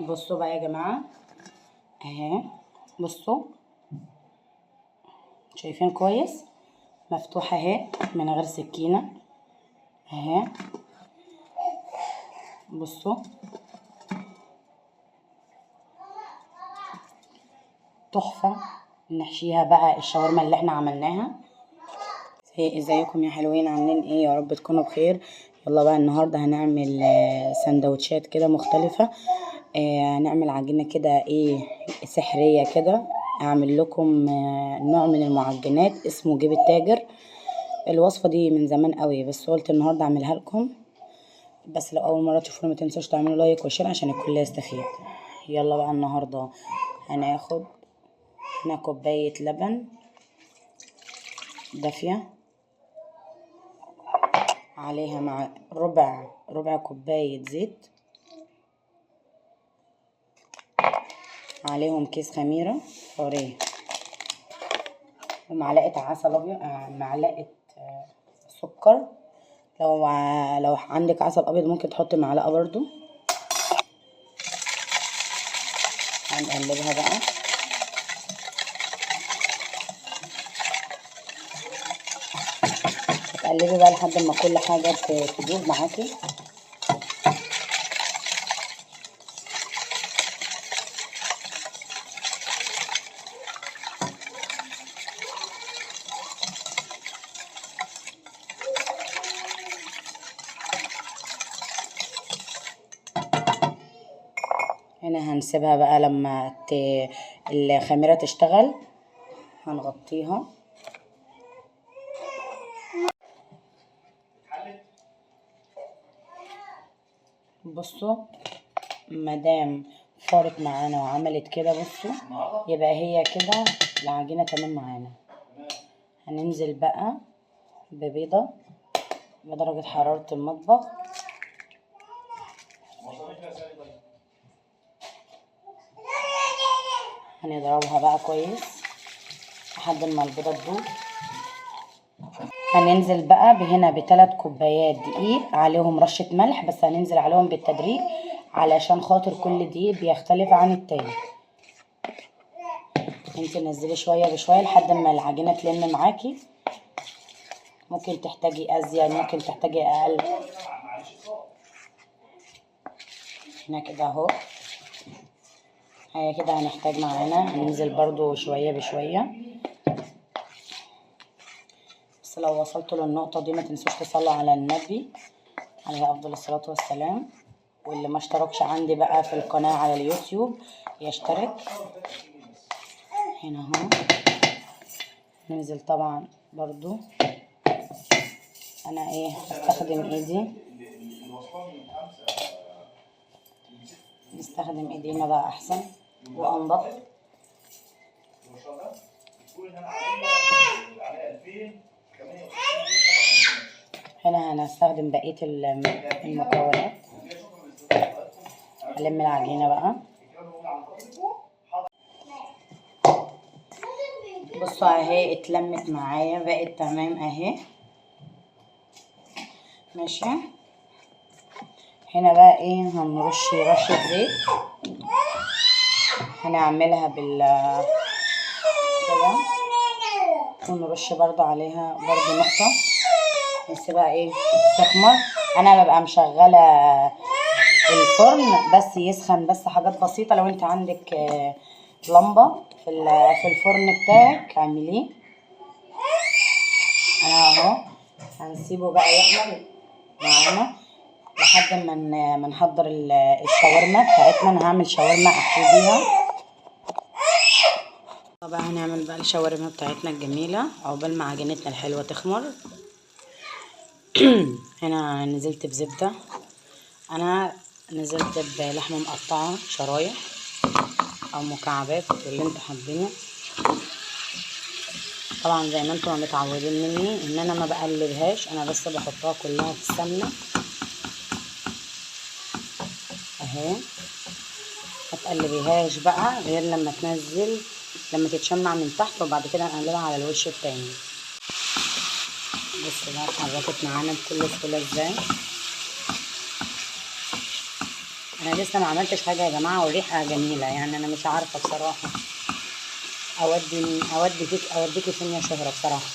بصوا بقى يا جماعة اهي. بصوا شايفين كويس؟ مفتوحة اهي من غير سكينة اهي. بصوا تحفة. نحشيها بقى الشاورما اللي احنا عملناها. ازيكم يا حلوين؟ عاملين ايه؟ يا رب تكونوا بخير. يلا بقى النهارده هنعمل سندوتشات كده مختلفة. هنعمل عجينة كده ايه سحرية كده. اعمل لكم نوع من المعجنات اسمه جيب التاجر. الوصفة دي من زمان قوي بس قلت النهارده اعملها لكم. بس لو اول مرة تشوفونا ما تنسوش تعملوا لايك وشير عشان الكل يستفيد. يلا بقى النهارده هناخد هنا كوباية لبن دافية، عليها مع ربع كوباية زيت، عليهم كيس خميرة فورية، ومعلقة عسل أبيض، معلقة سكر. لو عندك عسل أبيض ممكن تحطي معلقة برضو. هنقلبها بقى. تقلبي بقى لحد ما كل حاجة تدوب معاكي. هنا هنسيبها بقى لما الخميرة تشتغل. هنغطيها. بصوا مادام فارت معانا وعملت كده، بصوا يبقى هي كده العجينة تمام معانا. هننزل بقى ببيضة بدرجة حرارة المطبخ. هنضربها بقى كويس لحد ما البيضة تدوب. هننزل بقى هنا ب3 كوبايات دقيق، عليهم رشة ملح بس هننزل عليهم بالتدريج علشان خاطر كل دقيق بيختلف عن التاني. انت نزلي شوية بشوية لحد ما العجينة تلم معاكي. ممكن تحتاجي ازيد ممكن تحتاجي اقل. هنا كده اهو. هي كده هنحتاج معانا هننزل برضو شوية بشوية. بس لو وصلتوا للنقطة دي ما تنسوش تصلوا على النبي عليه افضل الصلاة والسلام. واللي ما اشتركش عندي بقى في القناة على اليوتيوب يشترك. هنا اهو. ننزل طبعا برضو. انا استخدم ايدي. نستخدم ايدينا بقى احسن وانضف. هنا هنستخدم بقية المكونات. هلم العجينة بقى. بصوا اهي اتلمت معايا بقت تمام اهي ماشي. هنا بقى هنرش رشة زيت. هنعملها كده ونرش برضو عليها برضو نقطة. نسيبها تخمر. انا ببقى مشغلة الفرن بس يسخن بس حاجات بسيطة. لو انت عندك لمبة في الفرن بتاعك اعمليه. انا اهو هنسيبه بقى يحمر معانا لحد ما نحضر الشاورما بتاعتنا. انا هعمل شاورما احشي بيها. طبعا هنعمل بقى الشاورما بتاعتنا الجميلة عقبال ما عجينتنا الحلوة تخمر. هنا نزلت بزبدة. انا نزلت بلحمة مقطعة شرايح او مكعبات اللي انتوا حابينه. طبعا زي ما انتوا متعودين مني ان انا ما بقلبهاش، انا بس بحطها كلها في السمنة اهي. ما تقلبيهاش بقى غير لما تنزل لما تتشمع من تحت، وبعد كده نقلبها على الوش التاني. بصوا بقى اتحركت معانا بكل سهولة ازاي انا لسه ما عملتش حاجه يا جماعه، والريحه جميله يعني. انا مش عارفه بصراحه اوديكي فين يا شهرة بصراحه.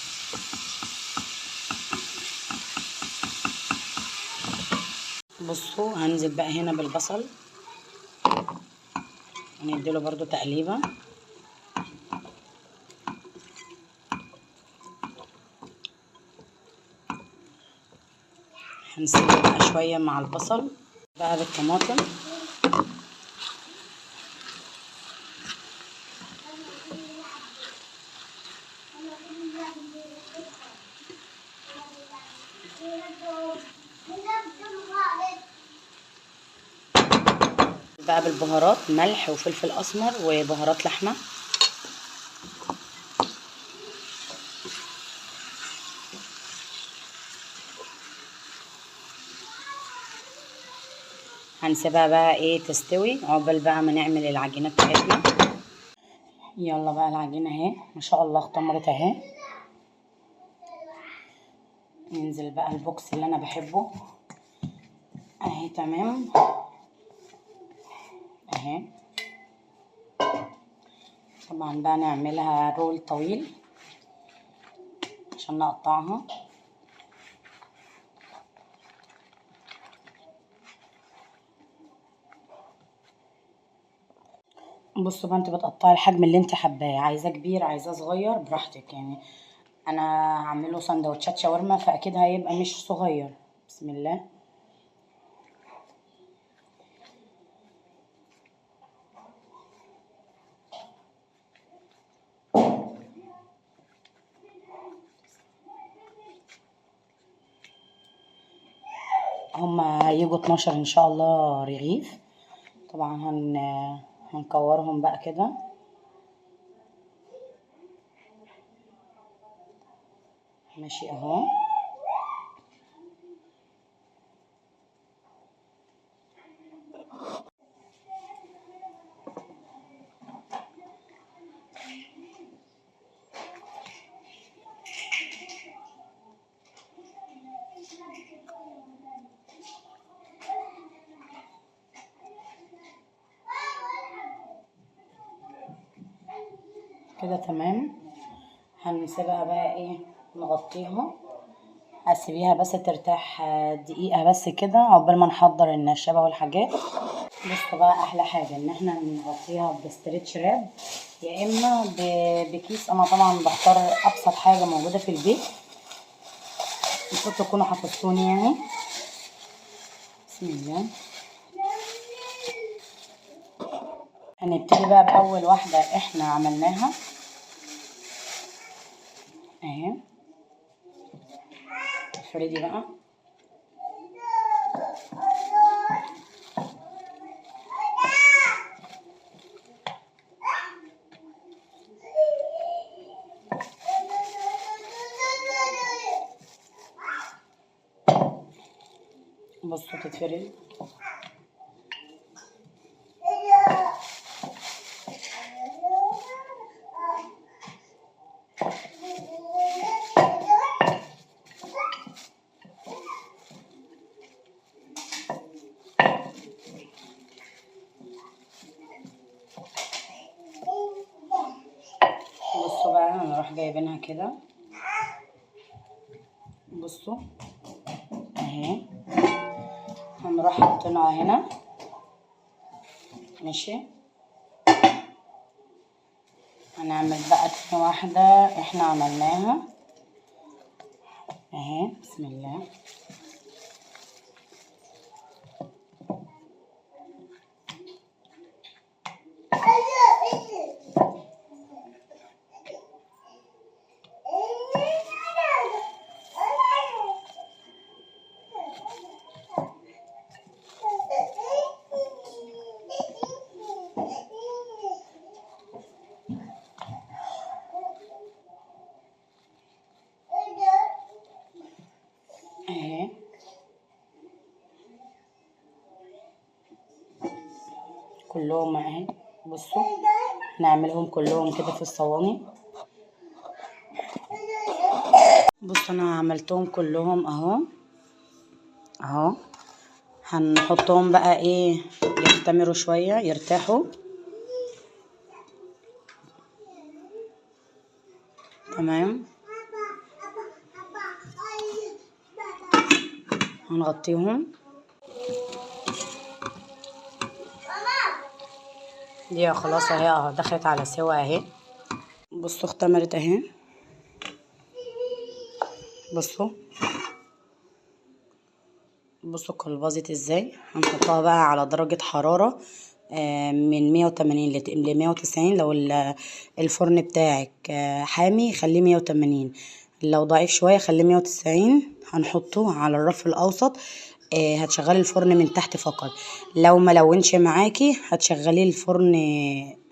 بصوا هنزل بقى هنا بالبصل، هنديله برضو تقليبه. هنسيبه بقى شويه مع البصل بقى بالطماطم. بقى بالبهارات، ملح وفلفل اسمر وبهارات لحمه. هنسيبها بقى ايه تستوي عقبال بقى ما نعمل العجينه بتاعتنا. يلا بقى العجينه اهي ما شاء الله اختمرت اهي. ينزل بقى البوكس اللي انا بحبه اهي. تمام اهي. طبعا بقى نعملها رول طويل عشان نقطعها. بصوا بقى انت بتقطعي الحجم اللي انت حباه، عايزاه كبير عايزاه صغير براحتك يعني. انا هعمله سندوتشات شاورما فاكيد هيبقى مش صغير. بسم الله. هما هيجوا 12 ان شاء الله رغيف. طبعا هنكورهم بقى كده. ماشي اهو. كده تمام. هنسيبها بقى ايه نغطيها. هسيبيها بس ترتاح دقيقة بس كده عقبال ما نحضر النشابة والحاجات. بصوا بقى احلى حاجة ان احنا نغطيها بستريتش راب يا اما بكيس. انا طبعا بختار ابسط حاجة موجودة في البيت. انتوا تكونوا حفظتوني يعني. بسم الله. هنبتدي بقى باول واحدة احنا عملناها اهي. افردي بقى. بصوا تتفرد. بصوا بقى هنروح جايبينها كده. بصوا اهي. هنروح حاطينها هنا. ماشي. هنعمل بقى تاني واحدة احنا عملناها اهي. بسم الله. اهي. كلهم اهي. بصوا نعملهم كلهم كده في الصواني. بصوا انا عملتهم كلهم اهو اهو. هنحطهم بقى ايه يختمروا شوية يرتاحوا. تمام. هنغطيهم. دي خلاص اهي اهو دخلت على سوا اهي. بصوا اختمرت اهي. بصوا كل باظت ازاي. هنحطها بقى على درجة حرارة من 180 ل 190. لو الفرن بتاعك حامي خليه 180، لو ضعيف شوية خليه 190. هنحطه على الرف الأوسط. هتشغلي الفرن من تحت فقط. لو ملونش معاكي هتشغلي الفرن،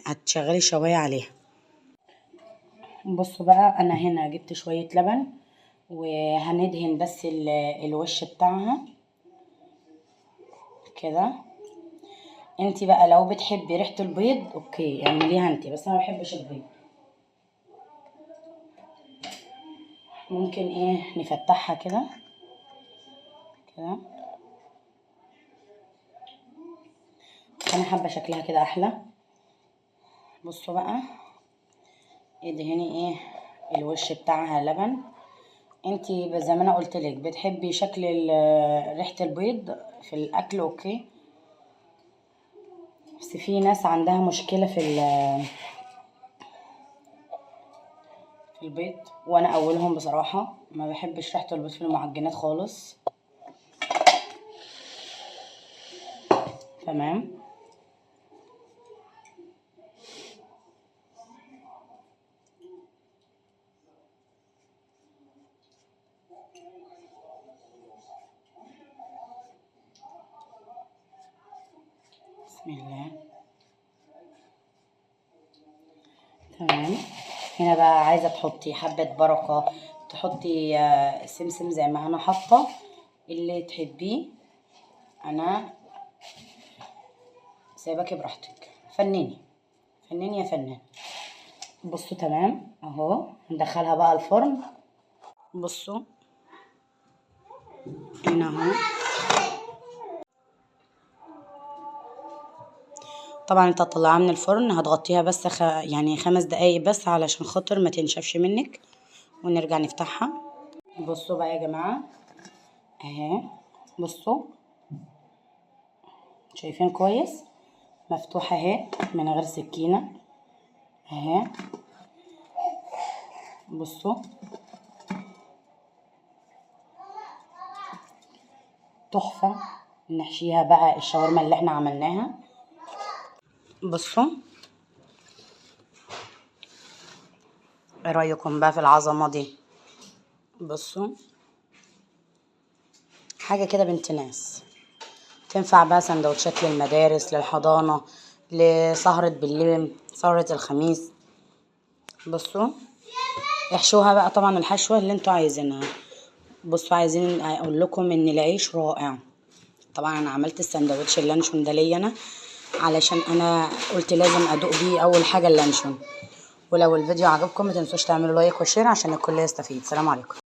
هتشغلي الشواية عليها. بصوا بقى انا هنا جبت شوية لبن وهندهن بس الوش بتاعها كده. انتي بقى لو بتحبي ريحة البيض اوكي اعمليها انتي، بس انا مبحبش البيض. ممكن ايه نفتحها كده كده. انا حابة شكلها كده احلى. بصوا بقى ادهني ايه الوش بتاعها لبن. انتي زي ما انا قلتلك بتحبي شكل ريحة البيض في الاكل اوكي، بس في ناس عندها مشكلة في البيض، وانا اولهم بصراحة ما بحبش ريحة البيض في المعجنات خالص. تمام. بسم الله. تمام. هنا بقى عايزة تحطي حبة بركة، تحطي سمسم زي ما انا حاطة اللي تحبيه. انا سايباكي براحتك، فنني يا فنان. بصوا تمام اهو ندخلها بقى الفرن. بصوا هنا اهو. طبعا انت هتطلعها من الفرن هتغطيها بس يعني 5 دقايق بس علشان خاطر ما تنشفش منك، ونرجع نفتحها. بصوا بقى يا جماعة اهي. بصوا شايفين كويس مفتوحة اهي من غير سكينة اهي. بصوا تحفة. نحشيها بقى الشاورما اللي احنا عملناها. بصوا ايه رأيكم بقى في العظمة دي؟ بصوا حاجة كده بنت ناس. تنفع بقى سندوتشات للمدارس، للحضانة، لسهرة بالليل، سهرة الخميس. بصوا احشوها بقى طبعا الحشوة اللي انتوا عايزينها. بصوا عايزين اقول لكم ان العيش رائع. طبعا انا عملت السندوتش اللانشون ده ليا انا، علشان انا قلت لازم ادوق بيه اول حاجة اللانشون. ولو الفيديو عجبكم ما تنسوش تعملوا لايك وشير عشان الكل يستفيد. سلام عليكم.